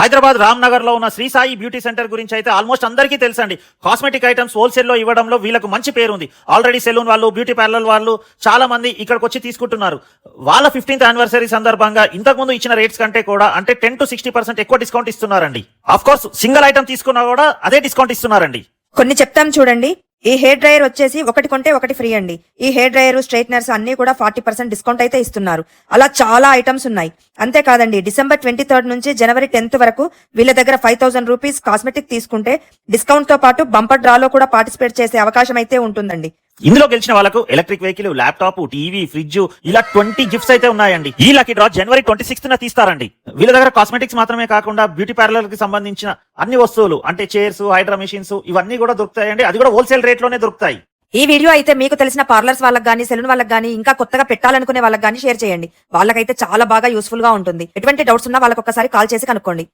హైదరాబాద్ రామ్ నగర్ లో ఉన్న Shri Sai beauty centre గురించి అయితే ఆల్మోస్ట్ అందరికీ తెలుసండి. కాస్మెటిక్ ఐటమ్స్ హోల్సేల్ లో ఇవ్వడంలో వీళ్ళకు మంచి పేరు ఉంది. ఆల్రెడీ సెలూన్ వాళ్ళు, బ్యూటీ పార్లర్ వాళ్ళు చాలా మంది ఇక్కడికి వచ్చి తీసుకుంటున్నారు. వాళ్ళ 15th యానివర్సరీ సందర్భంగా ఇంతకు ముందు ఇచ్చిన రేట్స్ కంటే కూడా అంటే 10 to 60% ఎక్కువ డిస్కౌంట్ ఇస్తున్నారండి. ఆఫ్ కోర్స్ సింగిల్ ఐటమ్ తీసుకున్నా కూడా అదే డిస్కౌంట్ ఇస్తున్నారండి. కొన్ని చెప్తాం చూడండి. ఈ హెయిర్ డ్రైయర్ వచ్చేసి ఒకటి కొంటే ఒకటి ఫ్రీ అండి. ఈ హెయిర్ డ్రైయర్, స్ట్రైట్నర్స్ అన్ని కూడా 40% డిస్కౌంట్ అయితే ఇస్తున్నారు. అలా చాలా ఐటమ్స్ ఉన్నాయి. అంతేకాదండి, డిసెంబర్ 23rd నుంచి జనవరి 10th వరకు వీళ్ళ దగ్గర 5000 రూపీస్ కాస్మెటిక్ తీసుకుంటే డిస్కౌంట్ తో పాటు బంపర్ డ్రాలో కూడా పార్టిసిపేట్ చేసే అవకాశం అయితే ఉంటుందండి. ఇందులో గెలిచిన వాళ్ళకు electric vehicle, laptop, TV, fridge ఇలా 20 గిఫ్ట్స్ అయితే ఉన్నాయండి. ఈ లక్కీ డ్రా జనవరి 26న తీస్తారండి. వీళ్ళ దగ్గర కాస్మెటిక్స్ మాత్రమే కాకుండా బ్యూటీ పార్లర్ కి సంబంధించిన అన్ని వస్తువులు అంటే చైర్స్, హైడ్రా మెషిన్స్ ఇవన్నీ కూడా దొరుకుతాయండి. అది కూడా హోల్సేల్ రేట్ లోనే దొరుకుతాయి. ఈ వీడియో అయితే మీకు తెలిసిన పార్లర్స్ వాళ్ళకి గానీ, సెలూన్ వాళ్ళకి గానీ, ఇంకా కొత్తగా పెట్టాలనుకునే వాళ్ళకి గానీ షేర్ చేయండి. వాళ్ళకైతే చాలా బాగా యూస్ఫుల్ గా ఉంటుంది. ఎటువంటి డౌట్స్ ఉన్నా వాళ్ళకి ఒకసారి కాల్ చేసి కనుక్కోండి.